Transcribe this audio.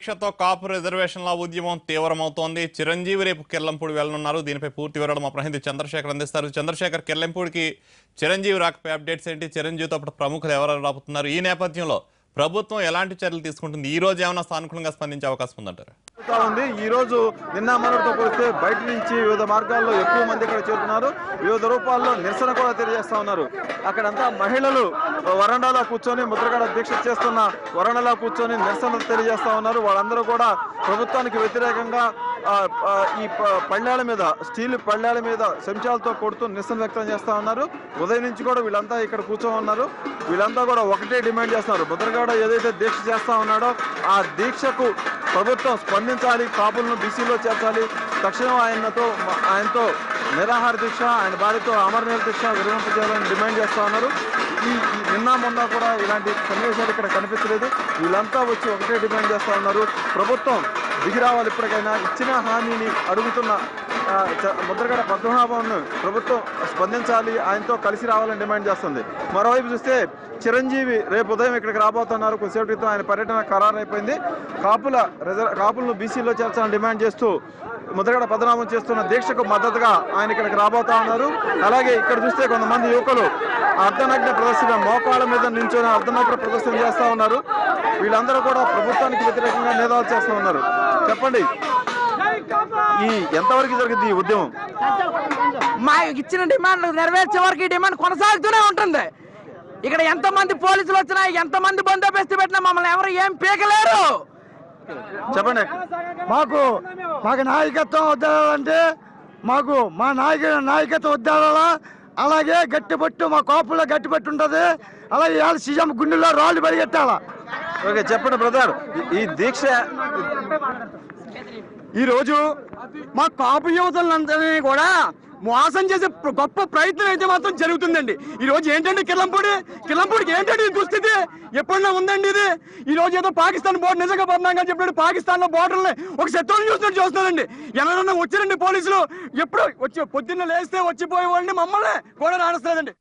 దీక్షతో కాపు రిజర్వేషన్ల ఉద్యమం తీవ్రమవుతోంది. చిరంజీవి రేపు కిర్లంపూడి వెళ్లనున్నారు. దీనిపై పూర్తి వివరాలు మా ప్రతినిధి చంద్రశేఖర్ అందిస్తారు. చంద్రశేఖర్, కిర్లంపూడికి చిరంజీవి రాకపై అప్డేట్స్ ఏంటి? చిరంజీవితో పాటు ప్రముఖులు ఎవరు రాబోతున్నారు? ఈ నేపథ్యంలో ప్రభుత్వం ఎలాంటి చర్యలు తీసుకుంటుంది? ఈ రోజు ఏమైనా సానుకూలంగా స్పందించే అవకాశం ఉందంటారు? ఈ రోజు నిన్న మొన్నటితో పోలిస్తే బయట నుంచి వివిధ మార్గాల్లో ఎక్కువ మంది ఇక్కడ చేరుతున్నారు. వివిధ రూపాల్లో నిరసన కూడా తెలియజేస్తా ఉన్నారు. అక్కడంతా మహిళలు వరండాలో కూర్చొని ముద్రగడ దీక్ష చేస్తున్న వరండాలో కూర్చొని నిరసన తెలియజేస్తా ఉన్నారు. వాళ్ళందరూ కూడా ప్రభుత్వానికి వ్యతిరేకంగా ఈ పళ్ళాల మీద, స్టీల్ పళ్ళాల మీద చెంచాలతో కొడుతూ నిరసన వ్యక్తం చేస్తా ఉన్నారు. ఉదయం నుంచి కూడా వీళ్ళంతా ఇక్కడ కూర్చొని ఉన్నారు. వీళ్ళంతా కూడా ఒకటే డిమాండ్ చేస్తున్నారు. ముద్రగడ ఏదైతే దీక్ష చేస్తా ఉన్నాడో ఆ దీక్షకు ప్రభుత్వం స్పందించాలి, కాపులను బీసీలో చేర్చాలి, తక్షణం ఆయనతో నిరాహార దీక్ష, ఆయన భార్యతో అమరనీయ దీక్ష విరమింపజేయాలని డిమాండ్ చేస్తా ఉన్నారు. ఈ నిన్న మొన్న కూడా ఇలాంటి సన్నివేశాలు ఇక్కడ కనిపించలేదు. వీళ్ళంతా వచ్చి ఒకటే డిమాండ్ చేస్తా ఉన్నారు. ప్రభుత్వం దిగి రావాలి, ఇప్పటికైనా ఇచ్చిన హామీని అడుగుతున్న ముద్రగడ పద్మనాభంను ప్రభుత్వం స్పందించాలి, ఆయనతో కలిసి రావాలని డిమాండ్ చేస్తుంది. మరోవైపు చూస్తే చిరంజీవి రేపు ఉదయం ఇక్కడికి రాబోతున్నారు. కొద్దిసేపు క్రితం ఆయన పర్యటన ఖరారైపోయింది. కాపులను బీసీలో చేర్చాలని డిమాండ్ చేస్తూ ముద్రగడ పద్మనాభం చేస్తున్న దీక్షకు మద్దతుగా ఆయన ఇక్కడికి రాబోతా ఉన్నారు. అలాగే ఇక్కడ చూస్తే కొంతమంది యువకులు అర్ధనగ్న ప్రదర్శన, మోకాళ్ళ మీద నించొని అర్ధనగ్న ప్రదర్శన చేస్తూ ఉన్నారు. వీళ్ళందరూ కూడా ప్రభుత్వానికి వ్యతిరేకంగా నినాదాలు చేస్తూ ఉన్నారు. చెప్పండి, ఈ ఎంతవరకు జరిగింది ఈ ఉద్యమం? మా ఇచ్చిన డిమాండ్ నెరవేర్చే వరకు ఈ డిమాండ్ కొనసాగుతూనే ఉంటుంది. ఇక్కడ ఎంతమంది పోలీసులు వచ్చినా, ఎంతమంది బందోబస్తు పెట్టినా మమ్మల్ని ఎవరు ఏం పీకలేరు. చెప్పండి. మాకు నాయకత్వం వద్దాలంటే మాకు మా నాయకత్వం వద్దాలా. అలాగే గట్టిపట్టు, మా కాపుల్లో గట్టిపట్టు ఉంటుంది. అలాగే సీఎం గుండెల్లో రాళ్ళు పరిగెట్టాలా. ఓకే, చెప్పండి బ్రదర్. ఈ దీక్ష ఈరోజు మా కాపు యువతలందరినీ కూడా మోసం చేసే గొప్ప ప్రయత్నం అయితే మాత్రం జరుగుతుందండి. ఈ రోజు ఏంటంటే కిర్లంపూడికి ఏంటంటే ఈ దుస్థితి ఎప్పుడన్నా ఉందండి ఇది. ఈ రోజు ఏదో పాకిస్తాన్ బోర్డు నిజంగా పడినాక చెప్పినట్టు పాకిస్తాన్ లో బోర్డర్ని ఒక శత్రువుని చూసినట్టు చూస్తున్నారండి. ఎవరన్నా వచ్చారండి పోలీసులు, ఎప్పుడు వచ్చి పొద్దున్న లేస్తే వచ్చిపోయే వాళ్ళని మమ్మల్ని కూడా రాణిస్తారండి.